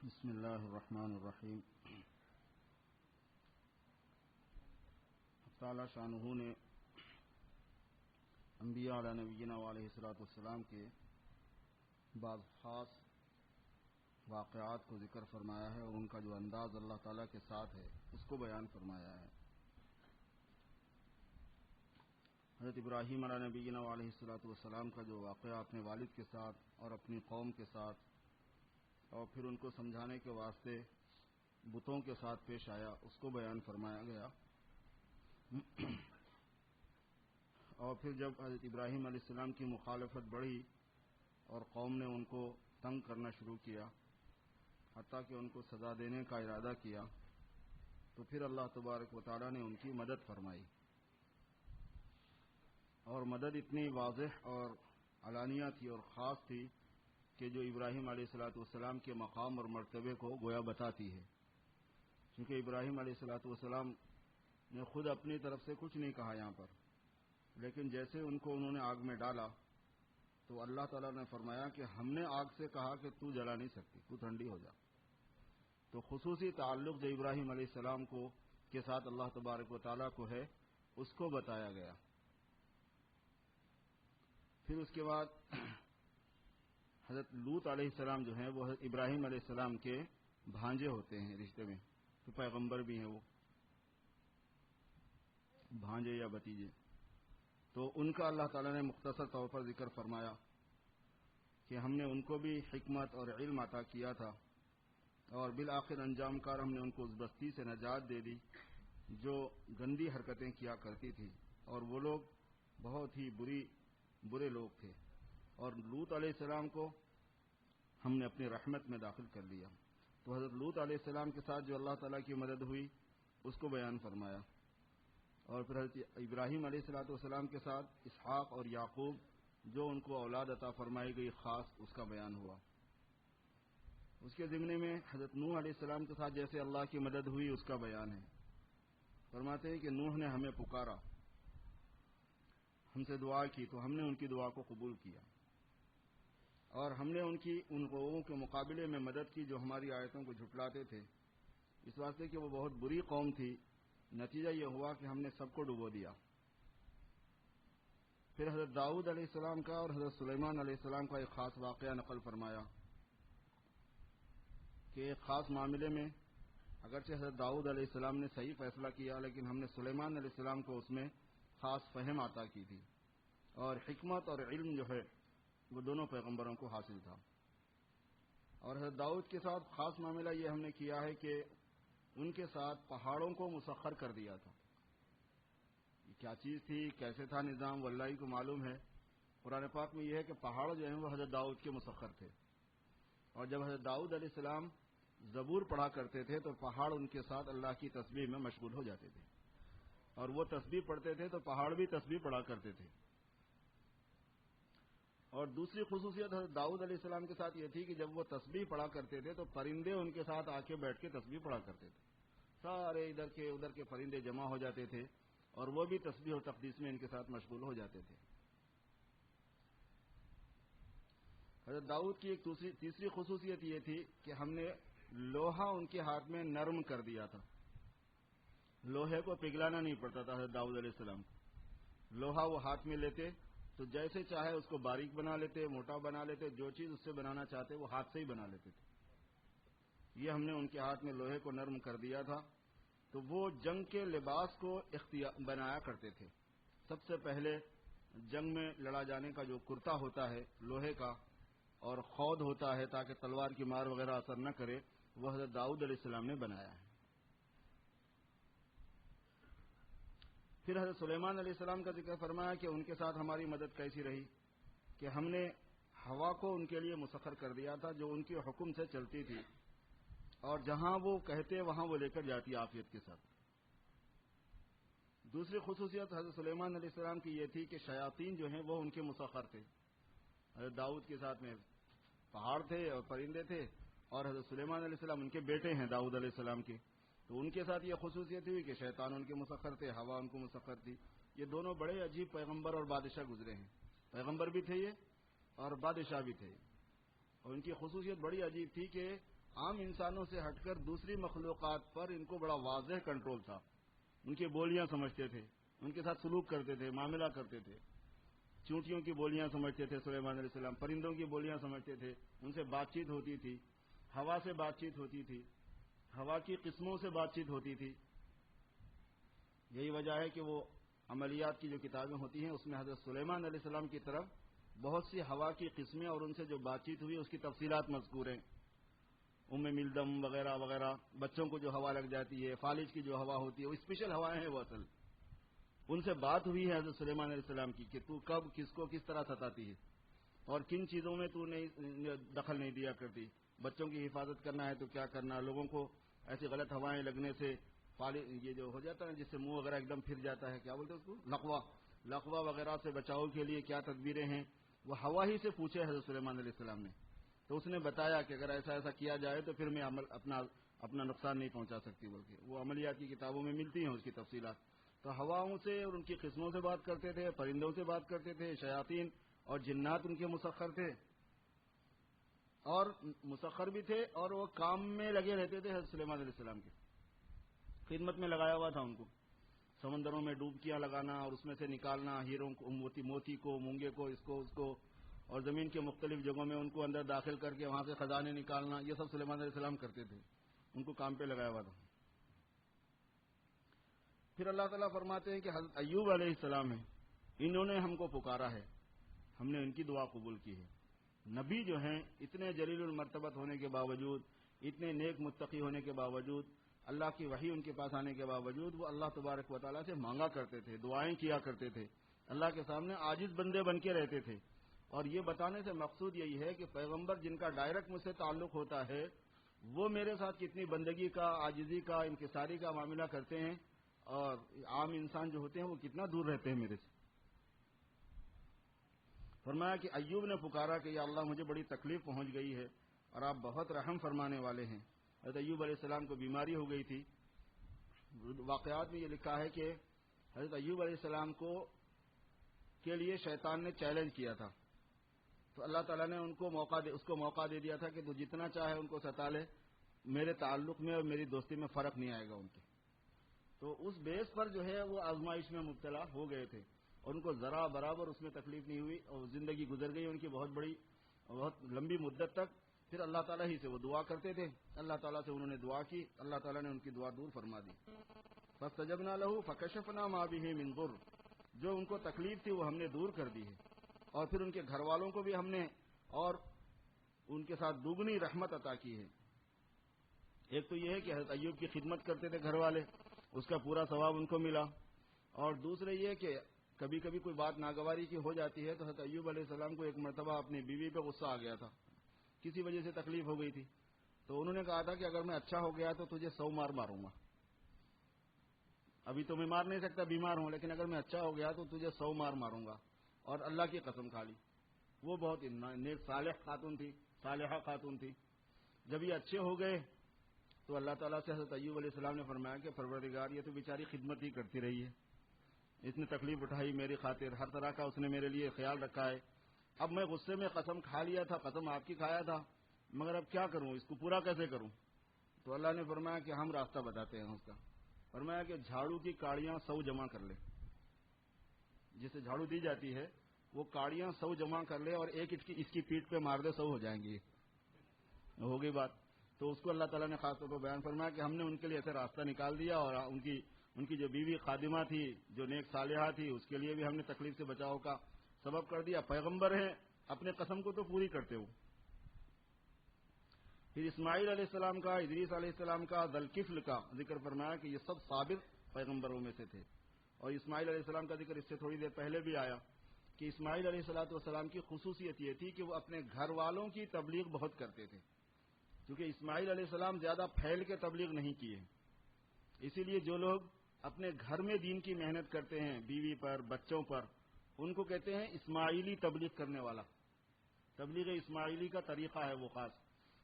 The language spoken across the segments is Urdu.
بسم اللہ الرحمن الرحیم۔ تعالی شانہ نے انبیاء علی نبینا علیہ الصلوۃ والسلام کے بعض خاص واقعات کو ذکر فرمایا ہے اور ان کا جو انداز اللہ تعالیٰ کے ساتھ ہے اس کو بیان فرمایا ہے۔ حضرت ابراہیم علی نبینا علیہ الصلوۃ والسلام کا جو واقعہ اپنے والد کے ساتھ اور اپنی قوم کے ساتھ اور پھر ان کو سمجھانے کے واسطے بتوں کے ساتھ پیش آیا اس کو بیان فرمایا گیا۔ اور پھر جب حضرت ابراہیم علیہ السلام کی مخالفت بڑھی اور قوم نے ان کو تنگ کرنا شروع کیا حتیٰ کہ ان کو سزا دینے کا ارادہ کیا تو پھر اللہ تبارک و تعالیٰ نے ان کی مدد فرمائی، اور مدد اتنی واضح اور علانیہ تھی اور خاص تھی کہ جو ابراہیم علیہ الصلوۃ والسلام کے مقام اور مرتبے کو گویا بتاتی ہے، کیونکہ ابراہیم علیہ الصلوۃ والسلام نے خود اپنی طرف سے کچھ نہیں کہا یہاں پر، لیکن جیسے ان کو انہوں نے آگ میں ڈالا تو اللہ تعالیٰ نے فرمایا کہ ہم نے آگ سے کہا کہ تو جلا نہیں سکتی، تو ٹھنڈی ہو جا۔ تو خصوصی تعلق جو ابراہیم علیہ السلام کو کے ساتھ اللہ تبارک و تعالیٰ کو ہے اس کو بتایا گیا۔ پھر اس کے بعد حضرت لوط علیہ السلام جو ہیں وہ حضرت ابراہیم علیہ السلام کے بھانجے ہوتے ہیں رشتے میں، تو پیغمبر بھی ہیں وہ بھانجے یا بھتیجے، تو ان کا اللہ تعالیٰ نے مختصر طور پر ذکر فرمایا کہ ہم نے ان کو بھی حکمت اور علم عطا کیا تھا اور بالآخر انجام کار ہم نے ان کو اس بستی سے نجات دے دی جو گندی حرکتیں کیا کرتی تھی، اور وہ لوگ بہت ہی برے لوگ تھے، اور لوط علیہ السلام کو ہم نے اپنی رحمت میں داخل کر لیا۔ تو حضرت لوط علیہ السلام کے ساتھ جو اللہ تعالیٰ کی مدد ہوئی اس کو بیان فرمایا، اور پھر حضرت ابراہیم علیہ الصلوۃ والسلام کے ساتھ اسحاق اور یعقوب جو ان کو اولاد عطا فرمائی گئی خاص اس کا بیان ہوا۔ اس کے ضمن میں حضرت نوح علیہ السلام کے ساتھ جیسے اللہ کی مدد ہوئی اس کا بیان ہے۔ فرماتے ہیں کہ نوح نے ہمیں پکارا، ہم سے دعا کی تو ہم نے ان کی دعا کو قبول کیا، اور ہم نے ان لوگوں کے مقابلے میں مدد کی جو ہماری آیتوں کو جھٹلاتے تھے، اس واسطے کہ وہ بہت بری قوم تھی۔ نتیجہ یہ ہوا کہ ہم نے سب کو ڈبو دیا۔ پھر حضرت داؤد علیہ السلام کا اور حضرت سلیمان علیہ السلام کا ایک خاص واقعہ نقل فرمایا کہ ایک خاص معاملے میں اگرچہ حضرت داؤد علیہ السلام نے صحیح فیصلہ کیا لیکن ہم نے سلیمان علیہ السلام کو اس میں خاص فہم عطا کی تھی، اور حکمت اور علم جو ہے وہ دونوں پیغمبروں کو حاصل تھا۔ اور حضرت داؤد کے ساتھ خاص معاملہ یہ ہم نے کیا ہے کہ ان کے ساتھ پہاڑوں کو مسخر کر دیا تھا۔ یہ کیا چیز تھی، کیسے تھا نظام، واللہ ہی کو معلوم ہے۔ قرآن پاک میں یہ ہے کہ پہاڑ جو ہیں وہ حضرت داؤد کے مسخر تھے، اور جب حضرت داؤد علیہ السلام زبور پڑھا کرتے تھے تو پہاڑ ان کے ساتھ اللہ کی تسبیح میں مشغول ہو جاتے تھے، اور وہ تسبیح پڑھتے تھے تو پہاڑ بھی تسبیح پڑھا کرتے تھے۔ اور دوسری خصوصیت حضرت داؤد علیہ السلام کے ساتھ یہ تھی کہ جب وہ تسبیح پڑھا کرتے تھے تو پرندے ان کے ساتھ آ کے بیٹھ کے تسبیح پڑھا کرتے تھے، سارے ادھر کے پرندے جمع ہو جاتے تھے اور وہ بھی تسبیح و تقدیس میں ان کے ساتھ مشغول ہو جاتے تھے۔ حضرت داؤد کی ایک تیسری خصوصیت یہ تھی کہ ہم نے لوہا ان کے ہاتھ میں نرم کر دیا تھا۔ لوہے کو پگھلانا نہیں پڑتا تھا حضرت داؤد علیہ السلام کو، لوہا وہ ہاتھ میں لیتے تو جیسے چاہے اس کو باریک بنا لیتے، موٹا بنا لیتے، جو چیز اس سے بنانا چاہتے وہ ہاتھ سے ہی بنا لیتے تھے۔ یہ ہم نے ان کے ہاتھ میں لوہے کو نرم کر دیا تھا۔ تو وہ جنگ کے لباس کو بنایا کرتے تھے۔ سب سے پہلے جنگ میں لڑا جانے کا جو کرتا ہوتا ہے لوہے کا اور خود ہوتا ہے تاکہ تلوار کی مار وغیرہ اثر نہ کرے، وہ حضرت داؤد علیہ السلام نے بنایا ہے۔ پھر حضرت سلیمان علیہ السلام کا ذکر فرمایا کہ ان کے ساتھ ہماری مدد کیسی رہی کہ ہم نے ہوا کو ان کے لیے مسخر کر دیا تھا جو ان کے حکم سے چلتی تھی، اور جہاں وہ کہتے وہاں وہ لے کر جاتی عافیت کے ساتھ۔ دوسری خصوصیت حضرت سلیمان علیہ السلام کی یہ تھی کہ شیاطین جو ہیں وہ ان کے مسخر تھے۔ حضرت داؤد کے ساتھ میں پہاڑ تھے اور پرندے تھے، اور حضرت سلیمان علیہ السلام ان کے بیٹے ہیں داؤد علیہ السلام کے، تو ان کے ساتھ یہ خصوصیت ہوئی کہ شیطان ان کے مسخر تھے، ہوا ان کو مسخر تھی۔ یہ دونوں بڑے عجیب پیغمبر اور بادشاہ گزرے ہیں، پیغمبر بھی تھے یہ اور بادشاہ بھی تھے، اور ان کی خصوصیت بڑی عجیب تھی کہ عام انسانوں سے ہٹ کر دوسری مخلوقات پر ان کو بڑا واضح کنٹرول تھا. ان کی بولیاں سمجھتے تھے, ان کے ساتھ سلوک کرتے تھے, معاملہ کرتے تھے. چونٹیوں کی بولیاں سمجھتے تھے سلیمان علیہ السلام, پرندوں کی بولیاں سمجھتے تھے, ان سے بات چیت ہوتی تھی, ہوا سے بات چیت ہوتی تھی, ہوا کی قسموں سے بات چیت ہوتی تھی. یہی وجہ ہے کہ وہ عملیات کی جو کتابیں ہوتی ہیں اس میں حضرت سلیمان علیہ السلام کی طرف بہت سی ہوا کی قسمیں اور ان سے جو بات چیت ہوئی اس کی تفصیلات مذکور ہیں. ملدم وغیرہ وغیرہ, بچوں کو جو ہوا لگ جاتی ہے, فالج کی جو ہوا ہوتی ہے, وہ اسپیشل ہوائیں ہیں وہ اصل. ان سے بات ہوئی ہے حضرت سلیمان علیہ السلام کی کہ تو کب کس کو کس طرح ستاتی ہے اور کن چیزوں میں تو نہیں دخل نہیں دیا کرتی. بچوں کی حفاظت کرنا ہے تو کیا کرنا, لوگوں کو ایسی غلط ہوائیں لگنے سے یہ جو ہو جاتا ہے جس سے منہ وغیرہ ایک دم پھر جاتا ہے, کیا بولتے ہیں اس کو, لقوا وغیرہ سے بچاؤ کے لیے کیا تدبیریں ہیں, وہ ہوا ہی سے پوچھے حضرت سلیمان علیہ السلام نے. تو اس نے بتایا کہ اگر ایسا ایسا کیا جائے تو پھر میں اپنا نقصان نہیں پہنچا سکتی, بلکہ وہ عملیات کی کتابوں میں ملتی ہیں اس کی تفصیلات. تو ہواؤں سے اور ان کی قسموں سے بات کرتے تھے, پرندوں سے بات کرتے تھے, شیاطین اور جنات ان کے مسخر تھے اور مسخر بھی تھے, اور وہ کام میں لگے رہتے تھے حضرت سلیمان علیہ السلام کے خدمت میں لگایا ہوا تھا ان کو. سمندروں میں ڈوبکیاں لگانا اور اس میں سے نکالنا ہیروں کو, موتی کو, مونگے کو, اس کو, اور زمین کے مختلف جگہوں میں ان کو اندر داخل کر کے وہاں سے خزانے نکالنا, یہ سب سلیمان علیہ السلام کرتے تھے, ان کو کام پہ لگایا ہوا تھا. پھر اللہ تعالیٰ فرماتے ہیں کہ حضرت ایوب علیہ السلام ہیں, انہوں نے ہم کو پکارا ہے, ہم نے ان کی دعا قبول کی ہے. نبی جو ہیں اتنے جلیل المرتبت ہونے کے باوجود, اتنے نیک متقی ہونے کے باوجود, اللہ کی وحی ان کے پاس آنے کے باوجود وہ اللہ تبارک و تعالیٰ سے مانگا کرتے تھے, دعائیں کیا کرتے تھے, اللہ کے سامنے عاجز بندے بن کے رہتے تھے. اور یہ بتانے سے مقصود یہی ہے کہ پیغمبر جن کا ڈائریکٹ مجھ سے تعلق ہوتا ہے وہ میرے ساتھ کتنی بندگی کا, عاجزی کا, انکساری کا معاملہ کرتے ہیں, اور عام انسان جو ہوتے ہیں وہ کتنا دور رہتے ہیں میرے سے. فرمایا کہ ایوب نے پکارا کہ یا اللہ مجھے بڑی تکلیف پہنچ گئی ہے اور آپ بہت رحم فرمانے والے ہیں. حضرت ایوب علیہ السلام کو بیماری ہو گئی تھی. واقعات میں یہ لکھا ہے کہ حضرت ایوب علیہ السلام کے لیے شیطان نے چیلنج کیا تھا, تو اللہ تعالیٰ نے اس کو موقع دے دیا تھا کہ تو جتنا چاہے ان کو ستا لے, میرے تعلق میں اور میری دوستی میں فرق نہیں آئے گا ان کے. تو اس بیس پر جو ہے وہ آزمائش میں مبتلا ہو گئے تھے اور ان کو ذرا برابر اس میں تکلیف نہیں ہوئی اور زندگی گزر گئی ان کی بہت لمبی مدت تک. پھر اللہ تعالیٰ ہی سے وہ دعا کرتے تھے, اللہ تعالیٰ سے انہوں نے دعا کی, اللہ تعالیٰ نے ان کی دعا دور فرما دی. فاستجبنا له فکشفنا ما به من ضر, جو ان کو تکلیف تھی وہ ہم نے دور کر دی ہے, اور پھر ان کے گھر والوں کو بھی ہم نے اور ان کے ساتھ دوگنی رحمت عطا کی ہے. ایک تو یہ ہے کہ حضرت ایوب کی خدمت کرتے تھے گھر والے, اس کا پورا ثواب ان کو ملا, اور دوسرے یہ کہ کبھی کبھی کوئی بات ناگواری کی ہو جاتی ہے تو حضرت ایوب علیہ السلام کو ایک مرتبہ اپنی بیوی پہ غصہ آ گیا تھا, کسی وجہ سے تکلیف ہو گئی تھی, تو انہوں نے کہا تھا کہ اگر میں اچھا ہو گیا تو تجھے 100 مار ماروں گا. ابھی تو میں مار نہیں سکتا, بیمار ہوں, لیکن اگر میں اچھا ہو گیا تو تجھے 100 مار ماروں گا, اور اللہ کی قسم کھا لی. وہ بہت نیک صالحہ خاتون تھی. جب یہ اچھے ہو گئے تو اللہ تعالیٰ سے حضرت ایوب علیہ السلام نے فرمایا کہ پروردگار یہ تو بیچاری خدمت ہی کرتی رہی ہے, اتنی تکلیف اٹھائی میری خاطر, ہر طرح کا اس نے میرے لیے خیال رکھا ہے. اب میں غصے میں قسم کھا لیا تھا, قسم آپ کی کھایا تھا, مگر اب کیا کروں, اس کو پورا کیسے کروں. تو اللہ نے فرمایا کہ ہم راستہ بتاتے ہیں اس کا. فرمایا کہ جھاڑو کی کاڑیاں 100 جمع کر لے, جسے جھاڑو دی جاتی ہے وہ کاڑیاں 100 جمع کر لے اور ایک اس کی پیٹھ پہ مار دے, 100 ہو جائیں گی. ہو گئی بات. تو اس کو اللہ تعالیٰ نے خاص طور پر بیان فرمایا کہ ہم نے ان کے لیے ایسے راستہ نکال دیا, اور ان کی جو بیوی خادمہ تھی, جو نیک صالحہ تھی, اس کے لیے بھی ہم نے تکلیف سے بچاؤ کا سبب کر دیا. پیغمبر ہیں, اپنے قسم کو تو پوری کرتے ہو. پھر اسماعیل علیہ السلام کا, ادریس علیہ السلام کا, ذوالکفل کا ذکر فرمایا کہ یہ سب صابر پیغمبروں میں سے تھے. اور اسماعیل علیہ السلام کا ذکر اس سے تھوڑی دیر پہلے بھی آیا کہ اسماعیل علیہ السلام کی خصوصیت یہ تھی کہ وہ اپنے گھر والوں کی تبلیغ بہت کرتے تھے, کیونکہ اسماعیل علیہ السلام زیادہ پھیل کے تبلیغ نہیں کیے. اسی لیے جو لوگ اپنے گھر میں دین کی محنت کرتے ہیں, بیوی پر, بچوں پر, ان کو کہتے ہیں اسماعیلی تبلیغ کرنے والا. تبلیغ اسماعیلی کا طریقہ ہے وہ خاص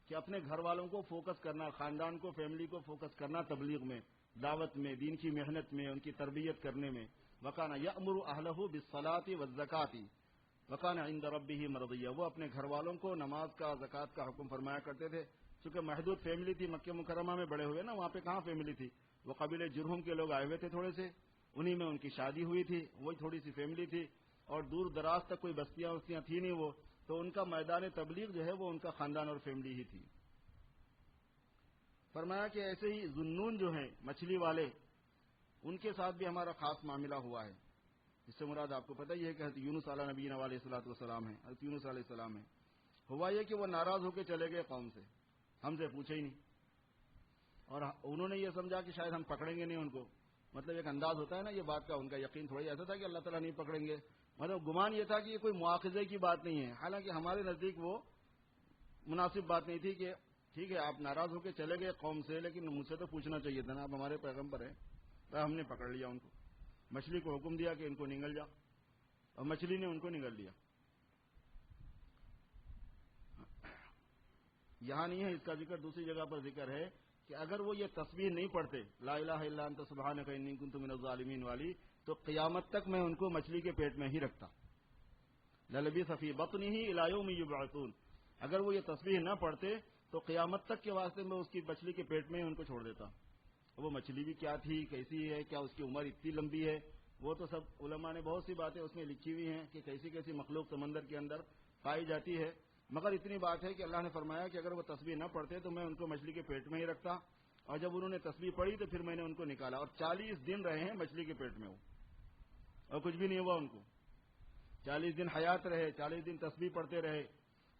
کہ اپنے گھر والوں کو فوکس کرنا, خاندان کو, فیملی کو فوکس کرنا تبلیغ میں, دعوت میں, دین کی محنت میں, ان کی تربیت کرنے میں. وَكَانَ يَأْمُرُ أَهْلَهُ بِالصَّلَاةِ وَالزَّكَاةِ وَكَانَ عِندَ رَبِّهِ مَرْضِيًّا. وہ اپنے گھر والوں کو نماز کا, زکوٰۃ کا حکم فرمایا کرتے تھے, چونکہ محدود فیملی تھی، مکہ مکرمہ میں بڑے ہوئے نا، وہاں پہ کہاں فیملی تھی؟ وہ قبیلے جرہم کے لوگ آئے ہوئے تھے تھوڑے سے، انہی میں ان کی شادی ہوئی تھی، وہی تھوڑی سی فیملی تھی، اور دور دراز تک کوئی بستیاں وستیاں تھیں نہیں وہ، تو ان کا میدان تبلیغ جو ہے وہ ان کا خاندان اور فیملی ہی تھی۔ فرمایا کہ ایسے ہی ذنون جو ہیں مچھلی والے، ان کے ساتھ بھی ہمارا خاص معاملہ ہوا ہے۔ اس سے مراد آپ کو پتہ ہی ہے کہ حضرت یونس علیہ نبینا علیہ الصلوۃ والسلام ہیں، حضرت یونس علیہ السلام ہیں۔ ہوا یہ کہ وہ ناراض ہو کے چلے گئے قوم سے، ہم سے پوچھے ہی نہیں، اور انہوں نے یہ سمجھا کہ شاید ہم پکڑیں گے نہیں ان کو، مطلب ایک انداز ہوتا ہے نا یہ بات کا، ان کا یقین تھوڑا ہی ایسا تھا کہ اللہ تعالیٰ نہیں پکڑیں گے، مطلب گمان یہ تھا کہ یہ کوئی مواخذے کی بات نہیں ہے، حالانکہ ہمارے نزدیک وہ مناسب بات نہیں تھی کہ ٹھیک ہے آپ ناراض ہو کے چلے گئے قوم سے، لیکن مجھ سے تو پوچھنا چاہیے تھا نا، آپ ہمارے پیغمبر ہیں، تو ہم نے پکڑ لیا ان کو، مچھلی کو حکم دیا کہ ان کو نگل جا، اور مچھلی نے ان کو نگل لیا۔ یہاں نہیں ہے اس کا ذکر، دوسری جگہ پر ذکر ہے کہ اگر وہ یہ تسبیح نہیں پڑھتے لا الہ الا انت سبحانک انی کنت من الظالمین والی، تو قیامت تک میں ان کو مچھلی کے پیٹ میں ہی رکھتا، للبث فی بطنہ الی یوم یبعثون، اگر وہ یہ تسبیح نہ پڑھتے تو قیامت تک کے واسطے میں اس کی مچھلی کے پیٹ میں ان کو چھوڑ دیتا۔ وہ مچھلی بھی کیا تھی، کیسی ہے، کیا اس کی عمر اتنی لمبی ہے، وہ تو سب علماء نے بہت سی باتیں اس میں لکھی ہوئی ہیں کہ کیسی کیسی مخلوق سمندر کے اندر پائی جاتی ہے، مگر اتنی بات ہے کہ اللہ نے فرمایا کہ اگر وہ تسبیح نہ پڑھتے تو میں ان کو مچھلی کے پیٹ میں ہی رکھتا، اور جب انہوں نے تسبیح پڑھی تو پھر میں نے ان کو نکالا، اور 40 دن رہے ہیں مچھلی کے پیٹ میں وہ، اور کچھ بھی نہیں ہوا ان کو، 40 دن حیات رہے، 40 دن تسبیح پڑھتے رہے،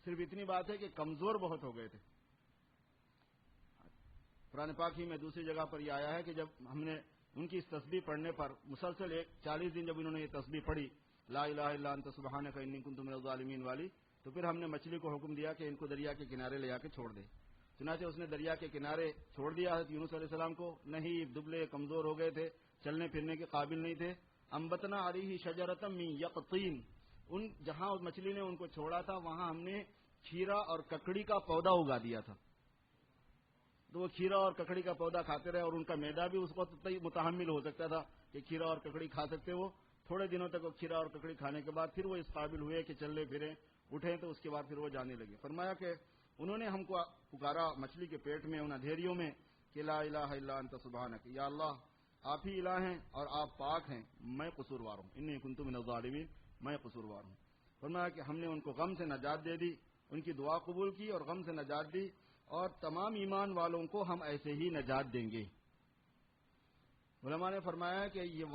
صرف اتنی بات ہے کہ کمزور بہت ہو گئے تھے۔ قرآن پاک ہی میں دوسری جگہ پر یہ آیا ہے کہ جب ہم نے ان کی اس تسبیح پڑھنے پر مسلسل 40 دن جب انہوں نے یہ تسبیح پڑھی لا الہ الا انت سبحانک انی کنت من الظالمین والی، تو پھر ہم نے مچھلی کو حکم دیا کہ ان کو دریا کے کنارے لے جا کے چھوڑ دے، چنانچہ اس نے دریا کے کنارے چھوڑ دیا حضرت یونس علیہ السلام کو، نہیں دبلے کمزور ہو گئے تھے، چلنے پھرنے کے قابل نہیں تھے، انبتنا علیہ شجرۃ من یقطین، ان جہاں مچھلی نے ان کو چھوڑا تھا وہاں ہم نے کھیرا اور ککڑی کا پودا اگا دیا تھا، تو وہ کھیرا اور ککڑی کا پودا کھاتے رہے، اور ان کا معدہ بھی اس وقت متحمل ہو سکتا تھا کہ کھیرا اور ککڑی کھا سکتے، وہ تھوڑے دنوں تک وہ کھیرا اور ککڑی کھانے کے بعد پھر وہ اس قابل ہوئے کہ چلنے پھریں اٹھیں، تو اس کے بعد پھر وہ جانے لگے۔ فرمایا کہ انہوں نے ہم کو پکارا مچھلی کے پیٹ میں ان اندھیریوں میں کہ لا الہ الا انت سبحانک، یا اللہ آپ ہی الہ ہیں اور آپ پاک ہیں، میں قصوروار ہوں، انی کنت من الظالمین، میں قصوروار ہوں۔ فرمایا کہ ہم نے ان کو غم سے نجات دے دی، ان کی دعا قبول کی اور غم سے نجات دی، اور تمام ایمان والوں کو ہم ایسے ہی نجات دیں گے۔ علماء نے فرمایا کہ یہ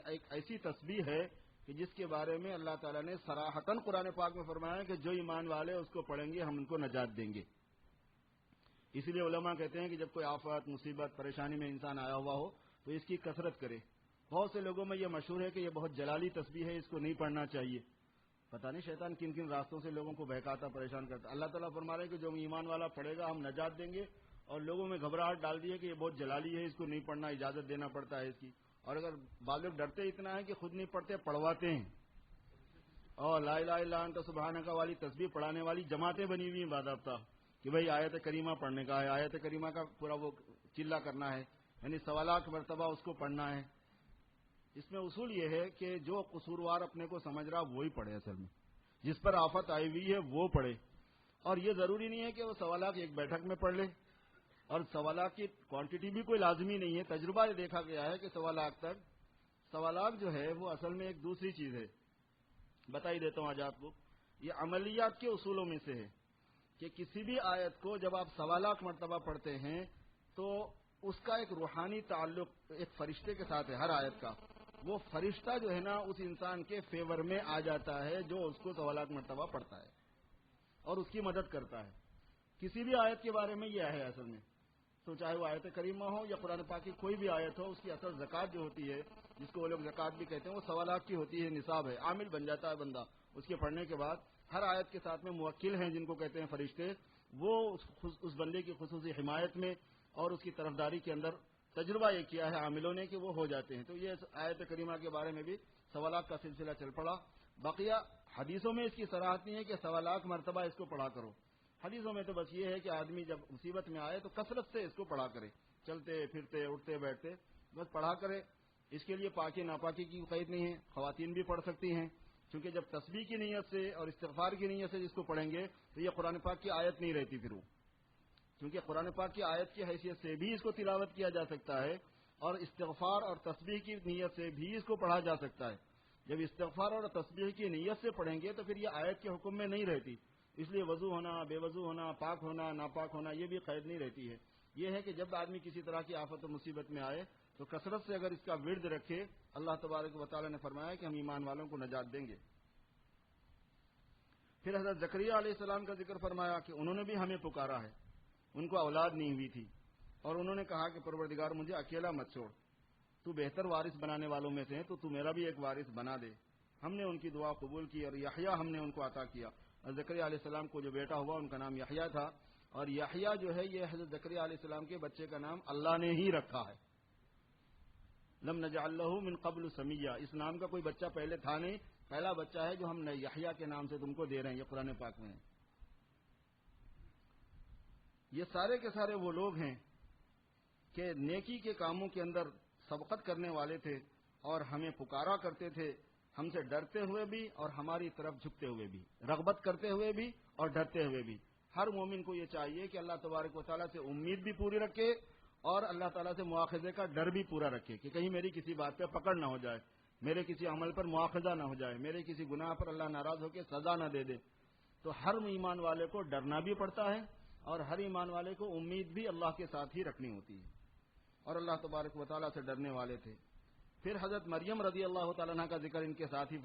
ایک ایسی تسبیح ہے کہ جس کے بارے میں اللہ تعالیٰ نے صراحتاً قرآن پاک میں فرمایا کہ جو ایمان والے اس کو پڑھیں گے ہم ان کو نجات دیں گے۔ اس لیے علماء کہتے ہیں کہ جب کوئی آفت مصیبت پریشانی میں انسان آیا ہوا ہو تو اس کی کثرت کرے۔ بہت سے لوگوں میں یہ مشہور ہے کہ یہ بہت جلالی تسبیح ہے، اس کو نہیں پڑھنا چاہیے، پتہ نہیں شیطان کن کن راستوں سے لوگوں کو بہکاتا پریشان کرتا۔ اللہ تعالیٰ فرما رہے ہیں کہ جو ایمان والا پڑھے گا ہم نجات دیں گے، اور لوگوں میں گھبراہٹ ڈال دی ہے کہ یہ بہت جلالی ہے، اس کو نہیں پڑھنا، اجازت دینا پڑتا ہے اس کی، اور اگر بعض لوگ ڈرتے اتنا ہے کہ خود نہیں پڑھتے پڑھواتے ہیں، اور لا الہ الا انت سبحانک والی تسبیح پڑھانے والی جماعتیں بنی ہوئی ہیں باضابطہ کہ بھئی آیت کریمہ پڑھنے کا ہے، آیت کریمہ کا پورا وہ چلہ کرنا ہے، یعنی 1.25 مرتبہ اس کو پڑھنا ہے۔ اس میں اصول یہ ہے کہ جو قصوروار اپنے کو سمجھ رہا وہی پڑھے، اصل میں جس پر آفت آئی ہوئی ہے وہ پڑھے، اور یہ ضروری نہیں ہے کہ وہ 1.25 ایک بیٹھک میں پڑھ لے، اور 1.25 کی کوانٹٹی بھی کوئی لازمی نہیں ہے، تجربہ یہ دیکھا گیا ہے کہ 1.25 جو ہے وہ اصل میں ایک دوسری چیز ہے۔ بتا ہی دیتا ہوں آج آپ کو، یہ عملیات کے اصولوں میں سے ہے کہ کسی بھی آیت کو جب آپ 1.25 مرتبہ پڑھتے ہیں تو اس کا ایک روحانی تعلق ایک فرشتے کے ساتھ ہے، ہر آیت کا، وہ فرشتہ جو ہے نا اس انسان کے فیور میں آ جاتا ہے جو اس کو 1.25 مرتبہ پڑھتا ہے اور اس کی مدد کرتا ہے۔ کسی بھی آیت کے بارے میں یہ ہے اصل میں، تو چاہے وہ آیت کریمہ ہو یا قرآن پاک کی کوئی بھی آیت ہو، اس کی اصل زکوٰۃ جو ہوتی ہے جس کو وہ لوگ زکوٰۃ بھی کہتے ہیں، وہ 1.25 کی ہوتی ہے، نصاب ہے، عامل بن جاتا ہے بندہ اس کے پڑھنے کے بعد۔ ہر آیت کے ساتھ میں موکل ہیں جن کو کہتے ہیں فرشتے، وہ اس بندے کی خصوصی حمایت میں اور اس کی طرفداری کے اندر تجربہ یہ کیا ہے عاملوں نے کہ وہ ہو جاتے ہیں۔ تو یہ آیت کریمہ کے بارے میں بھی 1.25 کا سلسلہ چل پڑا۔ بقیہ حدیثوں میں اس کی صراحت نہیں ہے کہ 1.25 مرتبہ اس کو پڑھا کرو، حدیثوں میں تو بس یہ ہے کہ آدمی جب مصیبت میں آئے تو کثرت سے اس کو پڑھا کرے، چلتے پھرتے اٹھتے بیٹھتے بس پڑھا کرے۔ اس کے لیے پاکی ناپاکی کی قید نہیں ہے، خواتین بھی پڑھ سکتی ہیں، کیونکہ جب تسبیح کی نیت سے اور استغفار کی نیت سے جس کو پڑھیں گے تو یہ قرآن پاک کی آیت نہیں رہتی، پھر وہ کیونکہ قرآن پاک کی آیت کی حیثیت سے بھی اس کو تلاوت کیا جا سکتا ہے اور استغفار اور تسبیح کی نیت سے بھی اس کو پڑھا جا سکتا ہے. جب استغفار اور تسبیح کی نیت سے پڑھیں گے تو پھر یہ آیت کے حکم میں نہیں رہتی. اس لیے وضو ہونا، بے وضو ہونا، پاک ہونا، ناپاک ہونا یہ بھی قید نہیں رہتی ہے. یہ ہے کہ جب آدمی کسی طرح کی آفت و مصیبت میں آئے تو کثرت سے اگر اس کا ورد رکھے، اللہ تبارک و تعالی نے فرمایا کہ ہم ایمان والوں کو نجات دیں گے. پھر حضرت زکریا علیہ السلام کا ذکر فرمایا کہ انہوں نے بھی ہمیں پکارا ہے. ان کو اولاد نہیں ہوئی تھی اور انہوں نے کہا کہ پروردگار مجھے اکیلا مت چھوڑ، تو بہتر وارث بنانے والوں میں سے ہے تو میرا بھی ایک وارث بنا دے. ہم نے ان کی دعا قبول کی اور یحییٰ ہم نے ان کو عطا کیا. زکریا علیہ السلام کو جو بیٹا ہوا ان کا نام یحییٰ تھا، اور یحییٰ جو ہے یہ حضرت زکریا علیہ السلام کے بچے کا نام اللہ نے ہی رکھا ہے. لم نجعل له من قبل سمیہ، اس نام کا کوئی بچہ پہلے تھا نہیں، پہلا بچہ ہے جو ہم یحییٰ کے نام سے تم کو دے رہے ہیں. یہ قرآن پاک میں ہے. یہ سارے کے سارے وہ لوگ ہیں کہ نیکی کے کاموں کے اندر سبقت کرنے والے تھے اور ہمیں پکارا کرتے تھے، ہم سے ڈرتے ہوئے بھی اور ہماری طرف جھکتے ہوئے بھی، رغبت کرتے ہوئے بھی اور ڈرتے ہوئے بھی. ہر مومن کو یہ چاہیے کہ اللہ تبارک و تعالیٰ سے امید بھی پوری رکھے اور اللہ تعالیٰ سے مواخذے کا ڈر بھی پورا رکھے کہ کہیں میری کسی بات پہ پکڑ نہ ہو جائے، میرے کسی عمل پر مواخذہ نہ ہو جائے، میرے کسی گناہ پر اللہ ناراض ہو کے سزا نہ دے دے. تو ہر ایمان والے کو ڈرنا بھی پڑتا ہے اور ہر ایمان والے کو امید بھی اللہ کے ساتھ ہی رکھنی ہوتی ہے، اور اللہ تبارک و تعالیٰ سے ڈرنے والے تھے. پھر حضرت مریم رضی اللہ تعالیٰ عنہ کا ذکر ان کے ساتھ ہی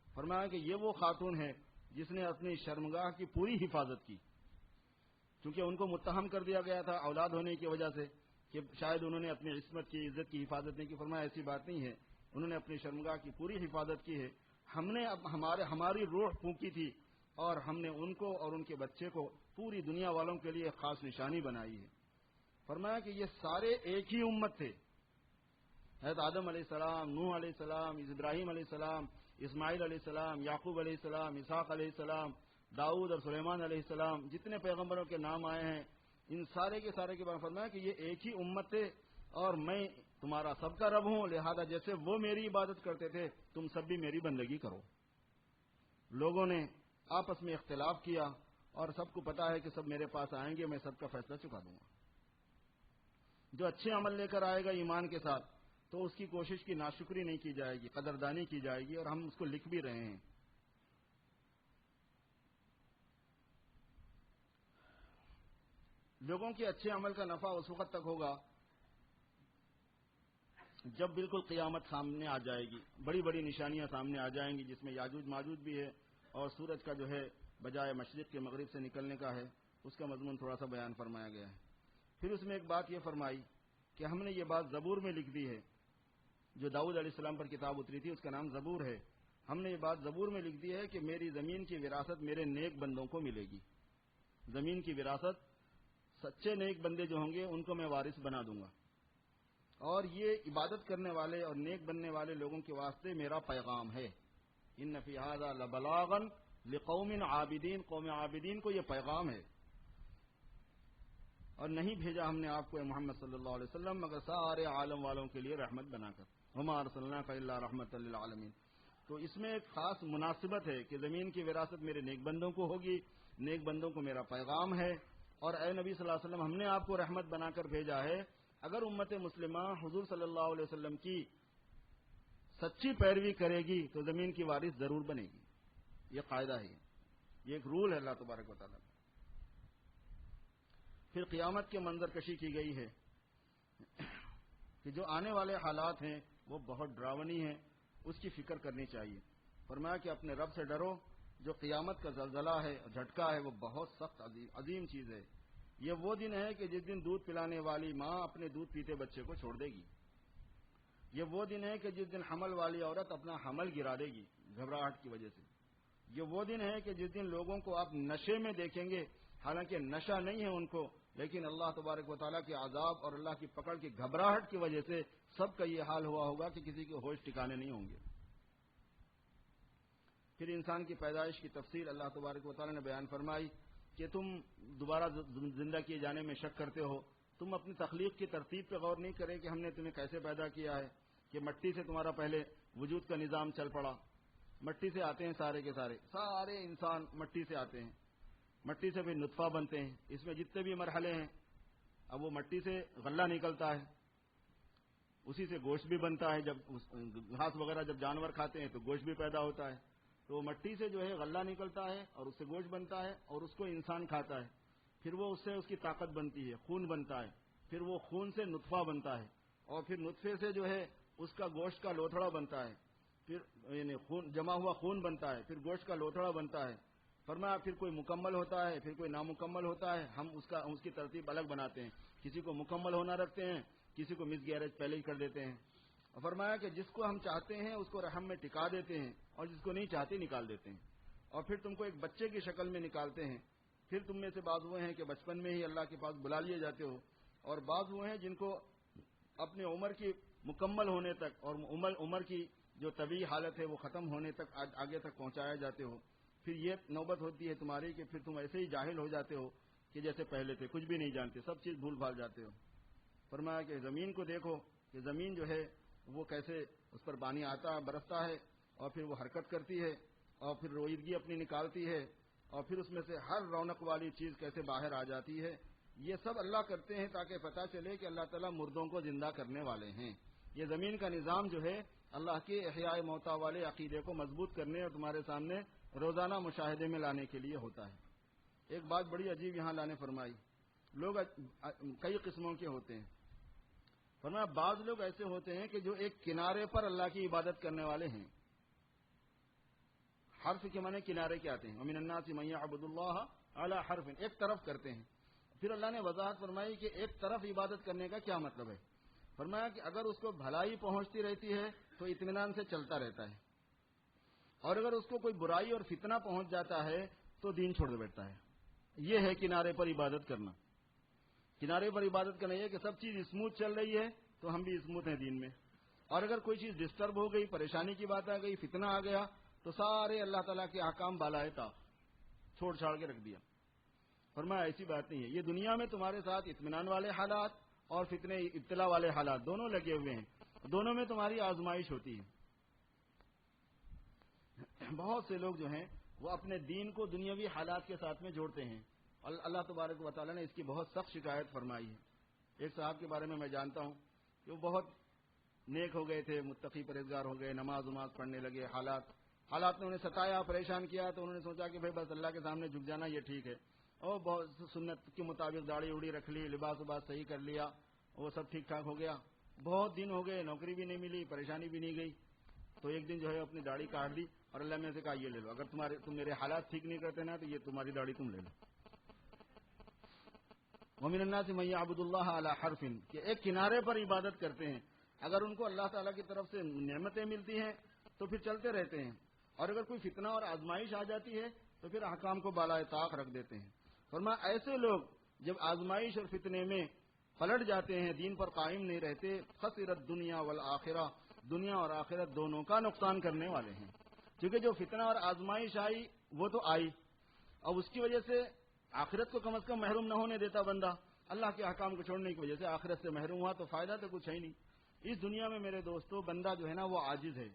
فرمایا کہ یہ وہ خاتون ہے جس نے اپنی شرمگاہ کی پوری حفاظت کی، چونکہ ان کو متہم کر دیا گیا تھا اولاد ہونے کی وجہ سے کہ شاید انہوں نے اپنی عصمت کی، عزت کی حفاظت نہیں کی. فرمایا ایسی بات نہیں ہے، انہوں نے اپنی شرمگاہ کی پوری حفاظت کی ہے. ہم نے ہماری روح پھونکی تھی اور ہم نے ان کو اور ان کے بچے کو پوری دنیا والوں کے لیے ایک خاص نشانی بنائی ہے. فرمایا کہ یہ سارے ایک ہی امت تھے. حضرت آدم علیہ السلام، نوح علیہ السلام، ابراہیم علیہ السلام، اسماعیل علیہ السلام، یعقوب علیہ السلام، اسحاق علیہ السلام، داؤد اور سلیمان علیہ السلام، جتنے پیغمبروں کے نام آئے ہیں ان سارے کے سارے کے بارے میں فرمایا کہ یہ ایک ہی امت تھے اور میں تمہارا سب کا رب ہوں، لہذا جیسے وہ میری عبادت کرتے تھے تم سب بھی میری بندگی کرو. لوگوں نے آپس میں اختلاف کیا اور سب کو پتا ہے کہ سب میرے پاس آئیں گے، میں سب کا فیصلہ چکا دوں گا. جو اچھے عمل لے کر آئے گا ایمان کے ساتھ تو اس کی کوشش کی ناشکری نہیں کی جائے گی، قدردانی کی جائے گی، اور ہم اس کو لکھ بھی رہے ہیں. لوگوں کے اچھے عمل کا نفع اس وقت تک ہوگا جب بالکل قیامت سامنے آ جائے گی، بڑی بڑی نشانیاں سامنے آ جائیں گی جس میں یاجوج ماجوج بھی ہے اور سورج کا جو ہے بجائے مشرق کے مغرب سے نکلنے کا ہے، اس کا مضمون تھوڑا سا بیان فرمایا گیا ہے. پھر اس میں ایک بات یہ فرمائی کہ ہم نے یہ بات زبور میں لکھ دی ہے، جو داؤد علیہ السلام پر کتاب اتری تھی اس کا نام زبور ہے. ہم نے یہ بات زبور میں لکھ دی ہے کہ میری زمین کی وراثت میرے نیک بندوں کو ملے گی. زمین کی وراثت سچے نیک بندے جو ہوں گے ان کو میں وارث بنا دوں گا، اور یہ عبادت کرنے والے اور نیک بننے والے لوگوں کے واسطے میرا پیغام ہے. ان فی ھذا لبلاغا لقوم عابدین، قوم عابدین کو یہ پیغام ہے. اور نہیں بھیجا ہم نے آپ کو محمد صلی اللہ علیہ وسلم مگر سارے عالم والوں کے لیے رحمت بنا کر، وما ارسلناک الا رحمۃ للعالمین. تو اس میں ایک خاص مناسبت ہے کہ زمین کی وراثت میرے نیک بندوں کو ہوگی، نیک بندوں کو میرا پیغام ہے، اور اے نبی صلی اللہ علیہ وسلم ہم نے آپ کو رحمت بنا کر بھیجا ہے. اگر امت مسلمہ حضور صلی اللہ علیہ وسلم کی سچی پیروی کرے گی تو زمین کی وارث ضرور بنے گی. یہ قاعدہ ہے، یہ ایک رول ہے اللہ تبارک و تعالیٰ. پھر قیامت کے منظر کشی کی گئی ہے کہ جو آنے والے حالات ہیں وہ بہت ڈراونی ہیں، اس کی فکر کرنی چاہیے. فرمایا کہ اپنے رب سے ڈرو. جو قیامت کا زلزلہ ہے، جھٹکا ہے، وہ بہت سخت عظیم چیز ہے. یہ وہ دن ہے کہ جس دن دودھ پلانے والی ماں اپنے دودھ پیتے بچے کو چھوڑ دے گی. یہ وہ دن ہے کہ جس دن حمل والی عورت اپنا حمل گرا دے گی گھبراہٹ کی وجہ سے. یہ وہ دن ہے کہ جس دن لوگوں کو آپ نشے میں دیکھیں گے، حالانکہ نشہ نہیں ہے ان کو، لیکن اللہ تبارک و تعالیٰ کے عذاب اور اللہ کی پکڑ کی گھبراہٹ کی وجہ سے سب کا یہ حال ہوا ہوگا کہ کسی کے ہوش ٹھکانے نہیں ہوں گے. پھر انسان کی پیدائش کی تفصیل اللہ تبارک و تعالیٰ نے بیان فرمائی کہ تم دوبارہ زندہ کیے جانے میں شک کرتے ہو. تم اپنی تخلیق کی ترتیب پہ غور نہیں کرے کہ ہم نے تمہیں کیسے پیدا کیا ہے، کہ مٹی سے تمہارا پہلے وجود کا نظام چل پڑا. مٹی سے آتے ہیں سارے کے سارے انسان مٹی سے آتے ہیں. مٹی سے پھر نطفہ بنتے ہیں. اس میں جتنے بھی مرحلے ہیں. اب وہ مٹی سے غلہ نکلتا ہے, اسی سے گوشت بھی بنتا ہے. جب گھاس وغیرہ جب جانور کھاتے ہیں تو گوشت بھی پیدا ہوتا ہے. تو مٹی سے جو ہے غلہ نکلتا ہے اور اس سے گوشت بنتا ہے اور اس کو انسان کھاتا ہے. پھر وہ اس سے اس کی طاقت بنتی ہے, خون بنتا ہے. پھر وہ خون سے نطفہ بنتا ہے اور پھر نطفے سے جو ہے اس کا گوشت کا لوتھڑا بنتا ہے. پھر یعنی جمع ہوا خون بنتا ہے, پھر گوشت کا لوتھڑا بنتا ہے. فرمایا پھر کوئی مکمل ہوتا ہے, پھر کوئی نامکمل ہوتا ہے. ہم اس کی ترتیب الگ بناتے ہیں. کسی کو مکمل ہونا رکھتے ہیں, کسی کو مس گیرج پہلے ہی کر دیتے ہیں. اور فرمایا کہ جس کو ہم چاہتے ہیں اس کو رحم میں ٹکا دیتے ہیں اور جس کو نہیں چاہتے نکال دیتے ہیں. اور پھر تم کو ایک بچے کی شکل میں نکالتے ہیں. پھر تم میں سے بعض وہ ہیں کہ بچپن میں ہی اللہ کے پاس بلا لیے جاتے ہو, اور بعض وہ ہیں جن کو اپنے عمر کی مکمل ہونے تک اور عمر کی جو طبیعی حالت ہے وہ ختم ہونے تک آگے تک پہنچایا جاتے ہو. پھر یہ نوبت ہوتی ہے تمہاری کہ پھر تم ایسے ہی جاہل ہو جاتے ہو کہ جیسے پہلے تھے, کچھ بھی نہیں جانتے, سب چیز بھول بھال جاتے ہو. فرمایا کہ زمین کو دیکھو کہ زمین جو ہے وہ کیسے اس پر پانی آتا برستا ہے اور پھر وہ حرکت کرتی ہے اور پھر روئیدگی اپنی نکالتی ہے اور پھر اس میں سے ہر رونق والی چیز کیسے باہر آ جاتی ہے. یہ سب اللہ کرتے ہیں تاکہ پتہ چلے کہ اللہ تعالیٰ مردوں کو زندہ کرنے والے ہیں. یہ زمین کا نظام جو ہے اللہ کے احیاء موتا والے عقیدے کو مضبوط کرنے اور تمہارے سامنے روزانہ مشاہدے میں لانے کے لیے ہوتا ہے. ایک بات بڑی عجیب یہاں لانے فرمائی. لوگ کئی قسموں کے ہوتے ہیں. فرمایا بعض لوگ ایسے ہوتے ہیں کہ جو ایک کنارے پر اللہ کی عبادت کرنے والے ہیں. حرف کے معنی کنارے کے آتے ہیں. ومن الناس من يعبد الله على حرف, ایک طرف کرتے ہیں. پھر اللہ نے وضاحت فرمائی کہ ایک طرف عبادت کرنے کا کیا مطلب ہے. فرمایا کہ اگر اس کو بھلائی پہنچتی رہتی ہے تو اطمینان سے چلتا رہتا ہے, اور اگر اس کو کوئی برائی اور فتنہ پہنچ جاتا ہے تو دین چھوڑ بیٹھتا ہے. یہ ہے کنارے پر عبادت کرنا. کنارے پر عبادت کرنا یہ کہ سب چیز اسموتھ چل رہی ہے تو ہم بھی اسموتھ ہیں دین میں, اور اگر کوئی چیز ڈسٹرب ہو گئی, پریشانی کی بات آ گئی, فتنہ آ گیا تو سارے اللہ تعالیٰ کے احکام بالائے طاق چھوڑ چھاڑ کے رکھ دیا. فرمایا ایسی بات نہیں ہے. یہ دنیا میں تمہارے ساتھ اطمینان والے حالات اور فتنے ابتلا والے حالات دونوں لگے ہوئے ہیں, دونوں میں تمہاری آزمائش ہوتی ہے. بہت سے لوگ جو ہیں وہ اپنے دین کو دنیاوی حالات کے ساتھ میں جوڑتے ہیں. اللہ تبارک و تعالیٰ نے اس کی بہت سخت شکایت فرمائی ہے. ایک صاحب کے بارے میں جانتا ہوں کہ وہ بہت نیک ہو گئے تھے, متقی پرہیزگار ہو گئے, نماز پڑھنے لگے. حالات نے انہیں ستایا, پریشان کیا, تو انہوں نے سوچا کہ بھائی بس اللہ کے سامنے جھک جانا یہ ٹھیک ہے. اور بہت سنت کے مطابق داڑھی اڑی رکھ لی, لباس وباس صحیح کر لیا, وہ سب ٹھیک ٹھاک ہو گیا. بہت دن ہو گئے, نوکری بھی نہیں ملی, پریشانی بھی نہیں گئی. تو ایک دن جو ہے اپنی داڑھی کاٹ دی اور اللہ نے سے کہا یہ لے لو, اگر تم میرے حالات ٹھیک نہیں کرتے نا تو یہ تمہاری داڑھی تم لے لو. ومن الناس من يعبد الله على حرف, کہ ایک کنارے پر عبادت کرتے ہیں. اگر ان کو اللہ تعالیٰ کی طرف سے نعمتیں ملتی ہیں تو پھر چلتے رہتے ہیں, اور اگر کوئی فتنہ اور آزمائش آ جاتی ہے تو پھر احکام کو بالائے طاق رکھ دیتے ہیں. فرمایا ایسے لوگ جب آزمائش اور فتنے میں پلٹ جاتے ہیں, دین پر قائم نہیں رہتے, خسرت دنیا والآخرہ, دنیا اور آخرت دونوں کا نقصان کرنے والے ہیں. کیونکہ جو فتنہ اور آزمائش آئی وہ تو آئی, اور اس کی وجہ سے آخرت کو کم از کم محروم نہ ہونے دیتا بندہ. اللہ کے احکام کو چھوڑنے کی وجہ سے آخرت سے محروم ہوا تو فائدہ تو کچھ ہے ہی نہیں. اس دنیا میں میرے دوستو بندہ جو ہے نا وہ عاجز ہے,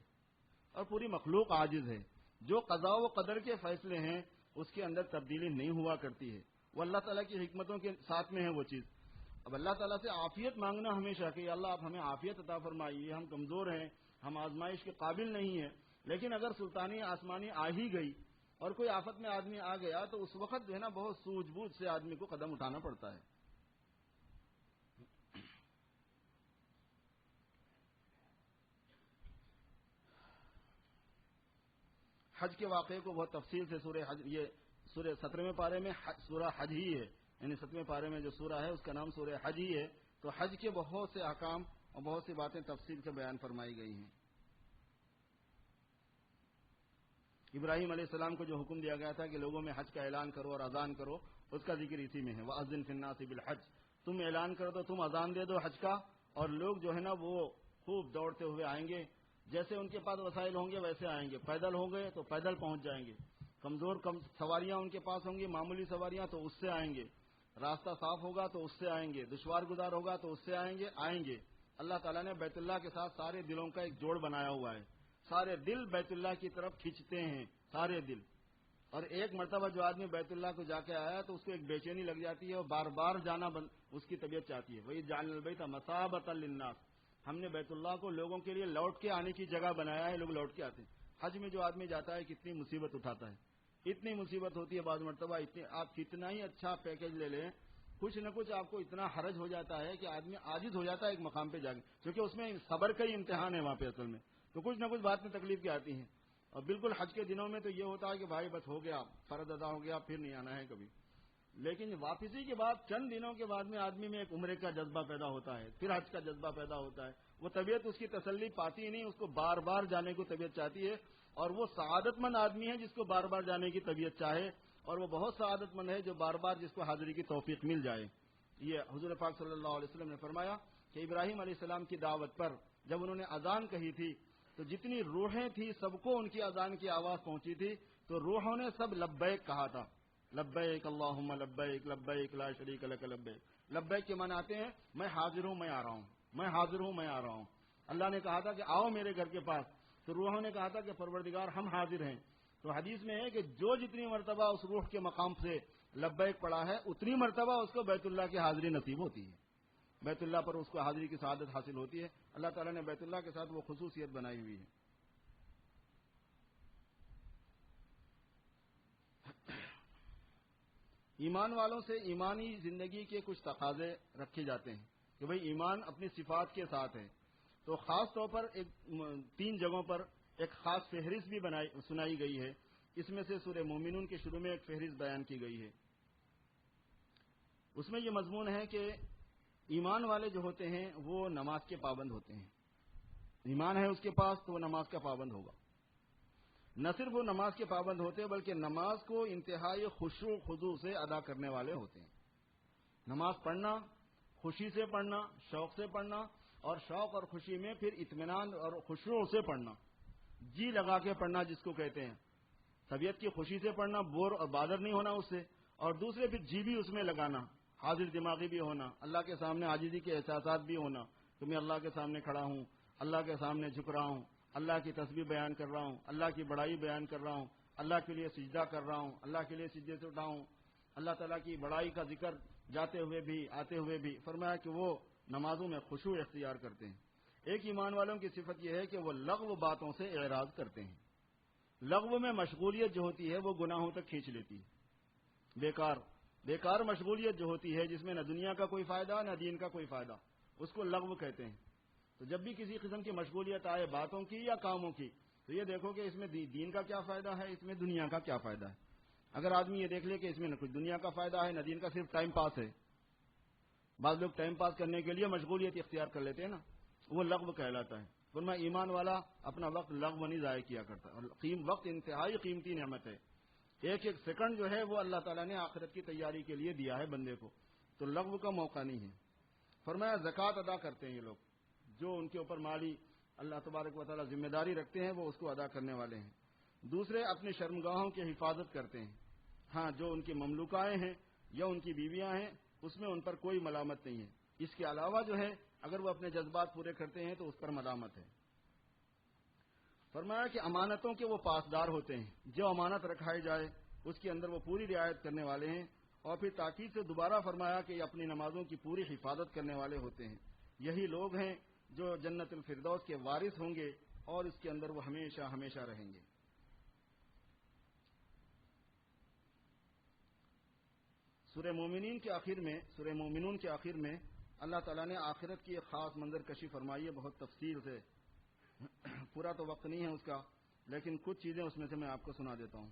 اور پوری مخلوق عاجز ہے. جو قضاء و قدر کے فیصلے ہیں اس کے اندر تبدیلی نہیں ہوا کرتی ہے. وہ اللہ تعالیٰ کی حکمتوں کے ساتھ میں ہے وہ چیز. اب اللہ تعالیٰ سے عافیت مانگنا ہمیشہ کہ اللہ آپ ہمیں عافیت عطا فرمائیے, ہم کمزور ہیں, ہم آزمائش کے قابل نہیں ہیں. لیکن اگر سلطانی آسمانی آ ہی گئی اور کوئی آفت میں آدمی آ گیا تو اس وقت جو ہے نا بہت سوجھ بوجھ سے آدمی کو قدم اٹھانا پڑتا ہے. حج کے واقعے کو بہت تفصیل سے سورہ حج, یہ سورہ 17ویں پارے میں سورہ حج ہی ہے, یعنی 7ویں پارے میں جو سورہ ہے اس کا نام سورہ حج ہی ہے. تو حج کے بہت سے احکام اور بہت سی باتیں تفصیل سے بیان فرمائی گئی ہیں. ابراہیم علیہ السلام کو جو حکم دیا گیا تھا کہ لوگوں میں حج کا اعلان کرو اور اذان کرو, اس کا ذکر اسی میں ہے. وَأَذِّن فِي النَّاسِ بِالْحَجِّ, تم اعلان کرو تو تم اذان دے دو حج کا, اور لوگ جو ہے نا وہ خوب دوڑتے ہوئے آئیں گے. جیسے ان کے پاس وسائل ہوں گے ویسے آئیں گے. پیدل ہوں گے تو پیدل پہنچ جائیں گے, کم سواریاں ان کے پاس ہوں گی, معمولی سواریاں تو اس سے آئیں گے, راستہ صاف ہوگا تو اس سے آئیں گے, دشوار گزار ہوگا تو اس سے آئیں گے. اللہ تعالیٰ نے بیت اللہ کے ساتھ سارے دلوں کا ایک جوڑ بنایا ہوا ہے. سارے دل بیت اللہ کی طرف کھینچتے ہیں, سارے دل. اور ایک مرتبہ جو آدمی بیت اللہ کو جا کے آیا تو اس کو ایک بے چینی لگ جاتی ہے اور بار بار جانا اس کی طبیعت چاہتی ہے. وہی جعلنا البیت مثابۃ للناس, ہم نے بیت اللہ کو لوگوں کے لیے لوٹ کے آنے کی جگہ بنایا ہے, لوگ لوٹ کے آتے ہیں. حج میں جو آدمی جاتا ہے کتنی مصیبت اٹھاتا ہے, اتنی مصیبت ہوتی ہے بعض مرتبہ, آپ کتنا ہی اچھا پیکیج لے لیں کچھ نہ کچھ آپ کو اتنا حرج ہو جاتا ہے کہ آدمی عاجز ہو جاتا ہے ایک مقام پہ جا کے, کیونکہ اس میں صبر کا ہی امتحان ہے وہاں پہ اصل میں. تو کچھ نہ کچھ بات میں تکلیف کی آتی ہیں. اور بالکل حج کے دنوں میں تو یہ ہوتا ہے کہ بھائی بس ہو گیا, فرض ادا ہو گیا, پھر نہیں آنا ہے کبھی. لیکن واپسی کے بعد چند دنوں کے بعد میں آدمی میں ایک عمرے کا جذبہ پیدا ہوتا ہے, پھر حج کا جذبہ پیدا ہوتا ہے. وہ طبیعت اس کی تسلی پاتی ہی نہیں, اس کو بار بار جانے کو طبیعت چاہتی ہے. اور وہ سعادت مند آدمی ہے جس کو بار بار جانے کی طبیعت چاہے, اور وہ بہت سعادت مند ہے جو بار بار جس کو حاضری کی توفیق مل جائے. یہ حضور پاک صلی اللہ علیہ وسلم نے فرمایا کہ ابراہیم علیہ السلام کی دعوت پر جب انہوں نے اذان کہی تھی تو جتنی روحیں تھیں سب کو ان کی اذان کی آواز پہنچی تھی, تو روحوں نے سب لبیک کہا تھا. لبیک اللہم لبیک لبیک لا شریک لک لبیک. لبیک کے معنی آتے ہیں میں حاضر ہوں, میں آ رہا ہوں, میں حاضر ہوں, میں آ رہا ہوں. اللہ نے کہا تھا کہ آؤ میرے گھر کے پاس, تو روحوں نے کہا تھا کہ پروردگار ہم حاضر ہیں. تو حدیث میں ہے کہ جو جتنی مرتبہ اس روح کے مقام سے لبیک پڑا ہے اتنی مرتبہ اس کو بیت اللہ کی حاضری نصیب ہوتی ہے, بیت اللہ پر اس کو حاضری کی سعادت حاصل ہوتی ہے. اللہ تعالیٰ نے بیت اللہ کے ساتھ وہ خصوصیت بنائی ہوئی ہے. ایمان والوں سے ایمانی زندگی کے کچھ تقاضے رکھے جاتے ہیں کہ بھئی ایمان اپنی صفات کے ساتھ ہے. تو خاص طور پر 3 جگہوں پر ایک خاص فہرست بھی سنائی گئی ہے. اس میں سے سورہ مومنون کے شروع میں ایک فہرست بیان کی گئی ہے. اس میں یہ مضمون ہے کہ ایمان والے جو ہوتے ہیں وہ نماز کے پابند ہوتے ہیں. ایمان ہے اس کے پاس تو وہ نماز کا پابند ہوگا. نہ صرف وہ نماز کے پابند ہوتے ہیں بلکہ نماز کو انتہائی خشوع و خضوع سے ادا کرنے والے ہوتے ہیں. نماز پڑھنا, خوشی سے پڑھنا, شوق سے پڑھنا, اور شوق اور خوشی میں پھر اطمینان اور خشوع سے پڑھنا, جی لگا کے پڑھنا جس کو کہتے ہیں. طبیعت کی خوشی سے پڑھنا, بور اور بادر نہیں ہونا اس سے, اور دوسرے پھر جی بھی اس میں لگانا, حاضر دماغی بھی ہونا, اللہ کے سامنے عاجزی کے احساسات بھی ہونا کہ میں اللہ کے سامنے کھڑا ہوں, اللہ کے سامنے جھک رہا ہوں, اللہ کی تسبیح بیان کر رہا ہوں, اللہ کی بڑائی بیان کر رہا ہوں, اللہ کے لیے سجدہ کر رہا ہوں, اللہ کے لیے سجدے سے اٹھا ہوں, اللہ تعالیٰ کی بڑائی کا ذکر جاتے ہوئے بھی آتے ہوئے بھی. فرمایا کہ وہ نمازوں میں خشوع اختیار کرتے ہیں. ایک ایمان والوں کی صفت یہ ہے کہ وہ لغو باتوں سے اعراض کرتے ہیں. لغو میں مشغولیت جو ہوتی ہے وہ گناہوں تک کھینچ لیتی ہے. بیکار مشغولیت جو ہوتی ہے جس میں نہ دنیا کا کوئی فائدہ نہ دین کا کوئی فائدہ, اس کو لغو کہتے ہیں. تو جب بھی کسی قسم کی مشغولیت آئے باتوں کی یا کاموں کی, تو یہ دیکھو کہ اس میں دین کا کیا فائدہ ہے, اس میں دنیا کا کیا فائدہ ہے. اگر آدمی یہ دیکھ لے کہ اس میں نہ کچھ دنیا کا فائدہ ہے نہ دین کا, صرف ٹائم پاس ہے, بعض لوگ ٹائم پاس کرنے کے لیے مشغولیت اختیار کر لیتے ہیں نا, وہ لغو کہلاتا ہے. ورنہ ایمان والا اپنا وقت لغو نہیں ضائع کیا کرتا. اور وقت انتہائی قیمتی نعمت ہے. ایک ایک سیکنڈ جو ہے وہ اللہ تعالیٰ نے آخرت کی تیاری کے لیے دیا ہے بندے کو, تو لغو کا موقع نہیں ہے. فرمایا زکوٰۃ ادا کرتے ہیں یہ لوگ, جو ان کے اوپر مالی اللہ تبارک و تعالیٰ ذمہ داری رکھتے ہیں وہ اس کو ادا کرنے والے ہیں. دوسرے اپنی شرمگاہوں کی حفاظت کرتے ہیں. ہاں, جو ان کی مملوکائیں ہیں یا ان کی بیویاں ہیں اس میں ان پر کوئی ملامت نہیں ہے. اس کے علاوہ جو ہے اگر وہ اپنے جذبات پورے کرتے ہیں تو اس پر ملامت ہے. فرمایا کہ امانتوں کے وہ پاسدار ہوتے ہیں, جو امانت رکھائی جائے اس کے اندر وہ پوری رعایت کرنے والے ہیں. اور پھر تاکید سے دوبارہ فرمایا کہ یہ اپنی نمازوں کی پوری حفاظت کرنے والے ہوتے ہیں. یہی لوگ ہیں جو جنت الفردوس کے وارث ہوں گے اور اس کے اندر وہ ہمیشہ ہمیشہ رہیں گے. سورہ مومنون کے آخر میں اللہ تعالیٰ نے آخرت کی ایک خاص منظر کشی فرمائی ہے, بہت تفصیل سے. پورا تو وقت نہیں ہے اس کا, لیکن کچھ چیزیں اس میں سے میں آپ کو سنا دیتا ہوں.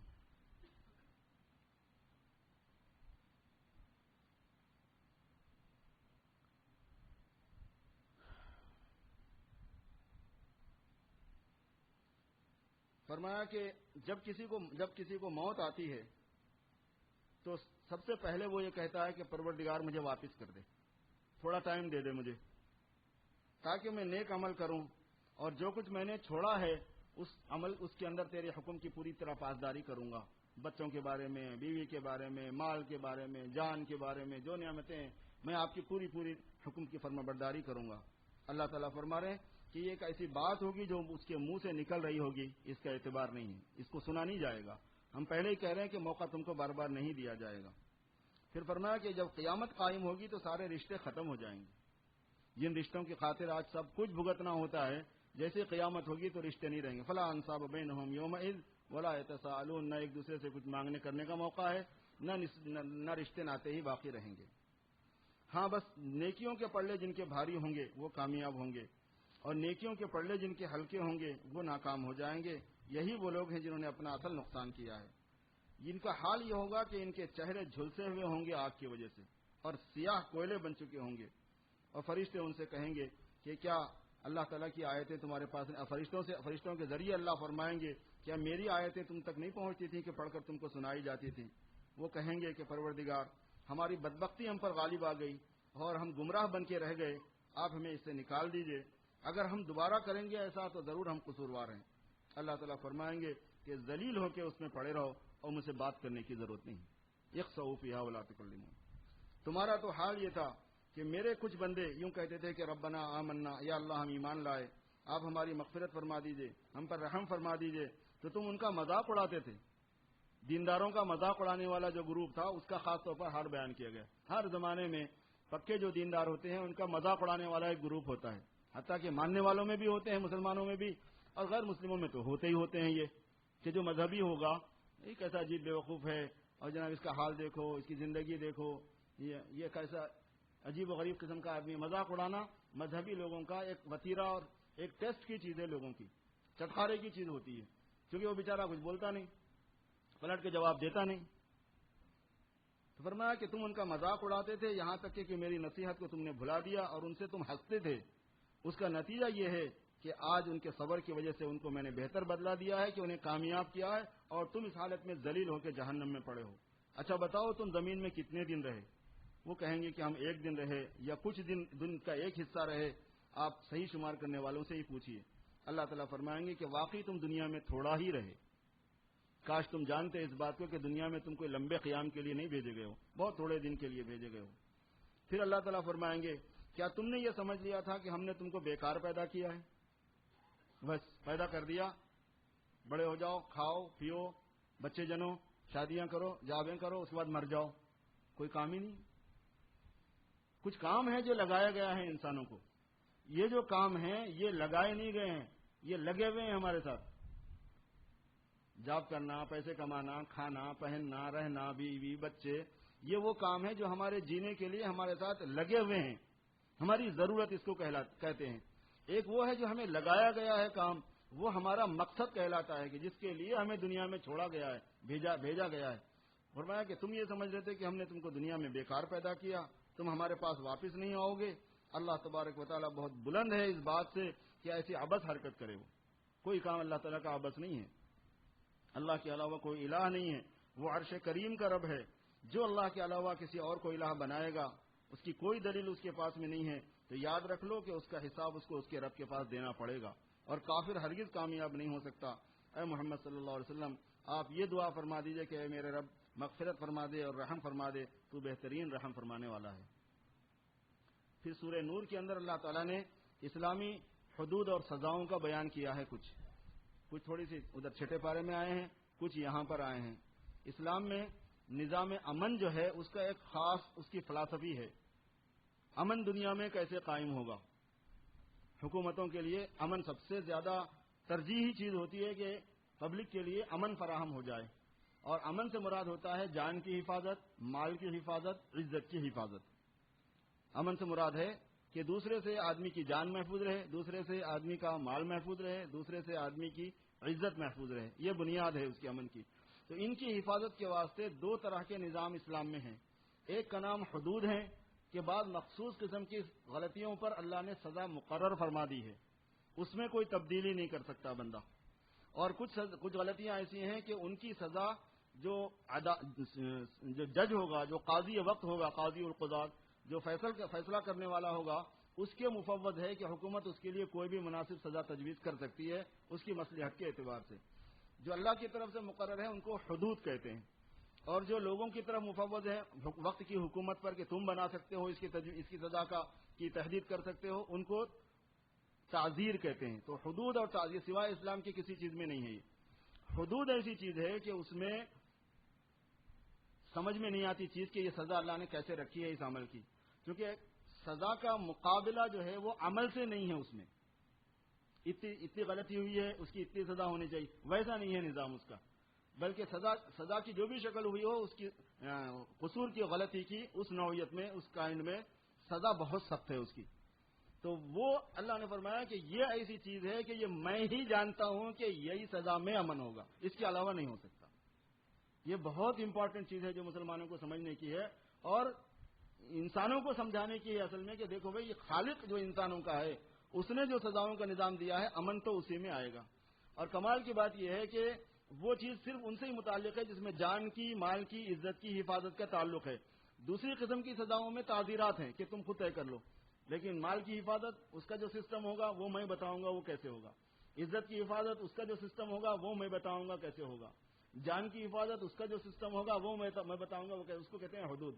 فرمایا کہ جب کسی کو موت آتی ہے تو سب سے پہلے وہ یہ کہتا ہے کہ پروردگار مجھے واپس کر دے, تھوڑا ٹائم دے دے مجھے تاکہ میں نیک عمل کروں, اور جو کچھ میں نے چھوڑا ہے اس کے اندر تیرے حکم کی پوری طرح پاسداری کروں گا. بچوں کے بارے میں, بیوی کے بارے میں, مال کے بارے میں, جان کے بارے میں, جو نعمتیں ہیں میں آپ کی پوری حکم کی فرما برداری کروں گا. اللہ تعالیٰ فرما رہے ہیں کہ یہ ایک ایسی بات ہوگی جو اس کے منہ سے نکل رہی ہوگی, اس کا اعتبار نہیں ہے, اس کو سنا نہیں جائے گا. ہم پہلے ہی کہہ رہے ہیں کہ موقع تم کو بار بار نہیں دیا جائے گا۔ پھر فرمایا کہ جب قیامت قائم ہوگی تو سارے رشتے ختم ہو جائیں گے، جن رشتوں کی خاطر آج سب کچھ بھگتنا ہوتا ہے، جیسے قیامت ہوگی تو رشتے نہیں رہیں گے۔ فلا انصاب بینہم یومئذ ولا یتساءلون، نہ ایک دوسرے سے کچھ مانگنے کرنے کا موقع ہے، نہ رشتے ناتے ہی باقی رہیں گے۔ ہاں بس نیکیوں کے پلڑے جن کے بھاری ہوں گے وہ کامیاب ہوں گے، اور نیکیوں کے پلڑے جن کے ہلکے ہوں گے وہ ناکام ہو جائیں گے۔ یہی وہ لوگ ہیں جنہوں نے اپنا اصل نقصان کیا ہے۔ جن کا حال یہ ہوگا کہ ان کے چہرے جھلسے ہوئے ہوں گے آگ کی وجہ سے، اور سیاہ کوئلے بن چکے ہوں گے، اور فرشتے ان سے کہیں گے کہ کیا اللہ تعالیٰ کی آیتیں تمہارے پاس، فرشتوں کے ذریعے اللہ فرمائیں گے کیا میری آیتیں تم تک نہیں پہنچتی تھیں کہ پڑھ کر تم کو سنائی جاتی تھیں؟ وہ کہیں گے کہ پروردگار، ہماری بدبختی ہم پر غالب آ گئی اور ہم گمراہ بن کے رہ گئے، آپ ہمیں اس سے نکال دیجئے، اگر ہم دوبارہ کریں گے ایسا تو ضرور ہم قصوروار ہیں۔ اللہ تعالیٰ فرمائیں گے کہ ذلیل ہو کے اس میں پڑے رہو اور مجھ سے بات کرنے کی ضرورت نہیں۔ اخسؤوا فیہا ولا تکلمون۔ تمہارا تو حال یہ تھا کہ میرے کچھ بندے یوں کہتے تھے کہ ربنا آمنا، یا اللہ ہم ایمان لائے، آپ ہماری مغفرت فرما دیجئے، ہم پر رحم فرما دیجئے، تو تم ان کا مذاق اڑاتے تھے۔ دینداروں کا مذاق اڑانے والا جو گروپ تھا اس کا خاص طور پر حال بیان کیا گیا۔ ہر زمانے میں پکے جو دیندار ہوتے ہیں ان کا مذاق اڑانے والا ایک گروپ ہوتا ہے، حتیٰ کہ ماننے والوں میں بھی ہوتے ہیں، مسلمانوں میں بھی، اور غیر مسلموں میں تو ہوتے ہی ہوتے ہیں یہ کہ جو مذہبی ہوگا یہ کیسا عجیب بیوقوف ہے، اور جناب اس کا حال دیکھو، اس کی زندگی دیکھو، یہ کیسا عجیب و غریب قسم کا آدمی۔ مذاق اڑانا مذہبی لوگوں کا ایک وتیرہ اور ایک ٹیسٹ کی چیز ہے، لوگوں کی چٹخارے کی چیز ہوتی ہے، کیونکہ وہ بیچارہ کچھ بولتا نہیں، پلٹ کے جواب دیتا نہیں۔ تو فرمایا کہ تم ان کا مذاق اڑاتے تھے، یہاں تک کہ میری نصیحت کو تم نے بھلا دیا اور ان سے تم ہنستے تھے۔ اس کا نتیجہ یہ ہے کہ آج ان کے صبر کی وجہ سے ان کو میں نے بہتر بدلہ دیا ہے کہ انہیں کامیاب کیا ہے، اور تم اس حالت میں ذلیل ہو کے جہنم میں پڑے ہو۔ اچھا بتاؤ تم زمین میں کتنے دن رہے؟ وہ کہیں گے کہ ہم ایک دن رہے یا کچھ دن کا ایک حصہ رہے، آپ صحیح شمار کرنے والوں سے ہی پوچھیے۔ اللہ تعالیٰ فرمائیں گے کہ واقعی تم دنیا میں تھوڑا ہی رہے، کاش تم جانتے اس بات کو کہ دنیا میں تم کوئی لمبے قیام کے لیے نہیں بھیجے گئے ہو، بہت تھوڑے دن کے لیے بھیجے گئے ہو۔ پھر اللہ تعالیٰ فرمائیں گے کیا تم نے یہ سمجھ لیا تھا کہ ہم نے تم کو بیکار پیدا کیا ہے؟ بس پیدا کر دیا، بڑے ہو جاؤ، کھاؤ پیو، بچے جنو، شادیاں کرو، جابیں کرو، اس کے بعد مر جاؤ، کوئی کام ہی نہیں۔ کچھ کام ہے جو لگایا گیا ہے انسانوں کو، یہ جو کام ہیں یہ لگائے نہیں گئے ہیں، یہ لگے ہوئے ہیں ہمارے ساتھ۔ جاب کرنا، پیسے کمانا، کھانا پہننا، رہنا، بیوی بچے، یہ وہ کام ہے جو ہمارے جینے کے لیے ہمارے ساتھ لگے ہوئے ہیں، ہماری ضرورت اس کو کہتے ہیں۔ ایک وہ ہے جو ہمیں لگایا گیا ہے کام، وہ ہمارا مقصد کہلاتا ہے کہ جس کے لیے ہمیں دنیا میں چھوڑا گیا ہے، بھیجا گیا ہے۔ فرمایا کہ تم یہ سمجھ رہے تھے کہ ہم نے تم کو دنیا میں بیکار پیدا کیا، تم ہمارے پاس واپس نہیں آؤ گے۔ اللہ تبارک و تعالیٰ بہت بلند ہے اس بات سے کہ ایسی عبث حرکت کرے، وہ کوئی کام اللہ تعالیٰ کا عبث نہیں ہے۔ اللہ کے علاوہ کوئی الہ نہیں ہے، وہ عرش کریم کا رب ہے۔ جو اللہ کے علاوہ کسی اور کو الہ بنائے گا، اس کی کوئی دلیل اس کے پاس میں نہیں ہے، تو یاد رکھ لو کہ اس کا حساب اس کو اس کے رب کے پاس دینا پڑے گا، اور کافر ہرگز کامیاب نہیں ہو سکتا۔ اے محمد صلی اللہ علیہ وسلم، آپ یہ دعا فرما دیجئے کہ اے میرے رب مغفرت فرما دے اور رحم فرما دے، تو بہترین رحم فرمانے والا ہے۔ پھر سورہ نور کے اندر اللہ تعالیٰ نے اسلامی حدود اور سزاؤں کا بیان کیا ہے، کچھ تھوڑی سی ادھر چھٹے پارے میں آئے ہیں، کچھ یہاں پر آئے ہیں۔ اسلام میں نظام امن جو ہے اس کا ایک خاص اس کی فلسفی ہے۔ امن دنیا میں کیسے قائم ہوگا؟ حکومتوں کے لیے امن سب سے زیادہ ترجیحی چیز ہوتی ہے کہ پبلک کے لیے امن فراہم ہو جائے، اور امن سے مراد ہوتا ہے جان کی حفاظت، مال کی حفاظت، عزت کی حفاظت۔ امن سے مراد ہے کہ دوسرے سے آدمی کی جان محفوظ رہے، دوسرے سے آدمی کا مال محفوظ رہے، دوسرے سے آدمی کی عزت محفوظ رہے، یہ بنیاد ہے اس کے امن کی۔ تو ان کی حفاظت کے واسطے دو طرح کے نظام اسلام میں ہیں۔ ایک کا نام حدود ہے کہ بعض مخصوص قسم کی غلطیوں پر اللہ نے سزا مقرر فرما دی ہے، اس میں کوئی تبدیلی نہیں کر سکتا بندہ، اور کچھ غلطیاں ایسی ہیں کہ ان کی سزا جو جج ہوگا، جو قاضی وقت ہوگا، قاضی القضات، جو فیصلہ کرنے والا ہوگا، اس کے مفوض ہے کہ حکومت اس کے لیے کوئی بھی مناسب سزا تجویز کر سکتی ہے اس کی مصلحت کے اعتبار سے۔ جو اللہ کی طرف سے مقرر ہے ان کو حدود کہتے ہیں، اور جو لوگوں کی طرف مفوض ہے وقت کی حکومت پر کہ تم بنا سکتے ہو، اس کی سزا کی تحدید کر سکتے ہو، ان کو تعزیر کہتے ہیں۔ تو حدود اور تعزیر سوائے اسلام کی کسی چیز میں نہیں ہے یہ۔ حدود ایسی چیز ہے کہ اس میں سمجھ میں نہیں آتی چیز کہ یہ سزا اللہ نے کیسے رکھی ہے اس عمل کی، کیونکہ سزا کا مقابلہ جو ہے وہ عمل سے نہیں ہے، اس میں اتنی غلطی ہوئی ہے اس کی اتنی سزا ہونی چاہیے، ویسا نہیں ہے نظام اس کا، بلکہ سزا کی جو بھی شکل ہوئی ہو اس کی قصور کی غلطی کی اس نوعیت میں اس کائنڈ میں سزا بہت سخت ہے اس کی. تو وہ اللہ نے فرمایا کہ یہ ایسی چیز ہے کہ یہ میں ہی جانتا ہوں کہ یہی سزا میں امن ہوگا، اس کے علاوہ نہیں ہو سکتا. یہ بہت امپورٹنٹ چیز ہے جو مسلمانوں کو سمجھنے کی ہے اور انسانوں کو سمجھانے کی ہے اصل میں کہ دیکھو بھائی یہ خالق جو انسانوں کا ہے اس نے جو سزاؤں کا نظام دیا ہے امن تو اسی میں آئے گا. اور کمال کی بات یہ ہے کہ وہ چیز صرف ان سے ہی متعلق ہے جس میں جان کی، مال کی، عزت کی حفاظت کا تعلق ہے. دوسری قسم کی سزاؤں میں تعزیرات ہیں کہ تم خود طے کر لو، لیکن مال کی حفاظت اس کا جو سسٹم ہوگا وہ میں بتاؤں گا وہ کیسے ہوگا، عزت کی حفاظت اس کا جو سسٹم ہوگا وہ میں بتاؤں گا کیسے ہوگا، جان کی حفاظت اس کا جو سسٹم ہوگا وہ میں بتاؤں گا وہ اس کو کہتے ہیں حدود.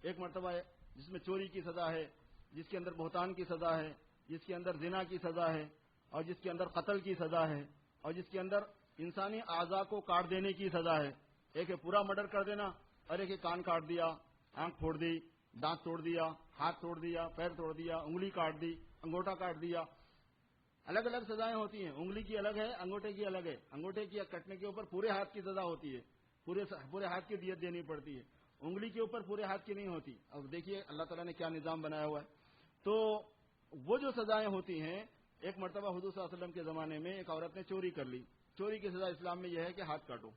ایک مرتبہ ہے جس میں چوری کی سزا ہے، جس کے اندر بہتان کی سزا ہے، جس کے اندر زنا کی سزا ہے، اور جس کے اندر قتل کی سزا ہے، اور جس کے اندر انسانی اعضاء کو کاٹ دینے کی سزا ہے. ایک ہے پورا مرڈر کر دینا، اور ایک ہے کان کاٹ دیا، آنکھ پھوڑ دی، دانت توڑ دیا، ہاتھ توڑ دیا، پیر توڑ دیا، انگلی کاٹ دی، انگوٹھا کاٹ دیا. الگ الگ سزائیں ہوتی ہیں، انگلی کی الگ ہے، انگوٹھے کی الگ ہے. انگوٹھے کی کٹنے کے اوپر پورے ہاتھ کی سزا ہوتی ہے، پورے ہاتھ کی دیت دینی پڑتی ہے. انگلی کے اوپر پورے ہاتھ کی نہیں ہوتی. اب دیکھیے اللہ تعالیٰ نے کیا نظام بنایا ہوا ہے. تو وہ جو سزائیں ہوتی ہیں، ایک مرتبہ حضور صلی اللہ علیہ وسلم کے زمانے میں ایک عورت نے چوری کر لی. چوری کی سزا اسلام میں یہ ہے کہ ہاتھ کاٹو.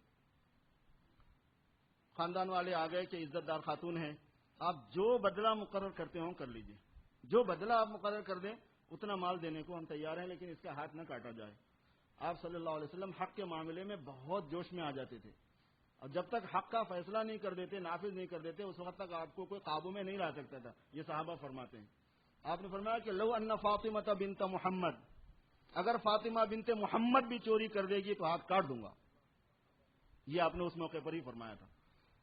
خاندان والے آ گئے کہ عزت دار خاتون ہیں، آپ جو بدلہ مقرر کرتے ہوں کر لیجئے، جو بدلہ آپ مقرر کر دیں اتنا مال دینے کو ہم تیار ہیں، لیکن اس کا ہاتھ نہ کاٹا جائے. آپ صلی اللہ علیہ وسلم حق کے معاملے میں بہت جوش میں آ جاتے تھے، اور جب تک حق کا فیصلہ نہیں کر دیتے، نافذ نہیں کر دیتے، اس وقت تک آپ کو کوئی قابو میں نہیں لا سکتا تھا. یہ صحابہ فرماتے ہیں. آپ نے فرمایا کہ لو ان فاطمہ بنت محمد، اگر فاطمہ بنت محمد بھی چوری کر دے گی تو ہاتھ کاٹ دوں گا. یہ آپ نے اس موقع پر ہی فرمایا تھا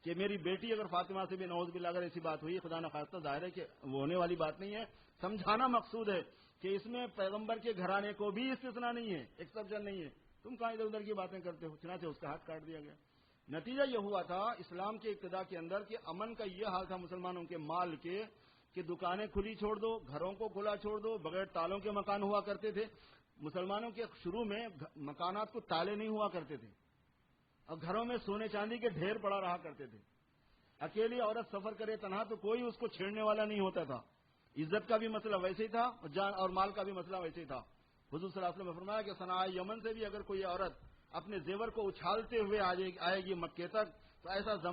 کہ میری بیٹی اگر فاطمہ سے بھی نعوذ باللہ اگر ایسی بات ہوئی، خدا نخواستہ، ظاہر ہے کہ وہ ہونے والی بات نہیں ہے، سمجھانا مقصود ہے کہ اس میں پیغمبر کے گھرانے کو بھی استثناء نہیں ہے، ایکسپشن نہیں ہے. تم کہاں ادھر ادھر کی باتیں کرتے ہو؟ چنانچہ اس کا ہاتھ کاٹ دیا گیا. نتیجہ یہ ہوا تھا اسلام کے ابتدا کے اندر کہ امن کا یہ حال تھا مسلمانوں کے مال کے کہ دکانیں کھلی چھوڑ دو، گھروں کو کھلا چھوڑ دو، بغیر تالوں کے مکان ہوا کرتے تھے. مسلمانوں کے شروع میں مکانات کو تالے نہیں ہوا کرتے تھے، اور گھروں میں سونے چاندی کے ڈھیر پڑا رہا کرتے تھے. اکیلی عورت سفر کرے تنہا تو کوئی اس کو چھیڑنے والا نہیں ہوتا تھا. عزت کا بھی مسئلہ ویسے ہی تھا اور جان اور مال کا بھی مسئلہ ویسے ہی تھا. حضور صلی اللہ علیہ وسلم نے فرمایا کہ صنعاء یمن سے بھی اگر کوئی عورت اپنے زیور کو اچھالتے ہوئے آئے گی مکے تک تو ایسا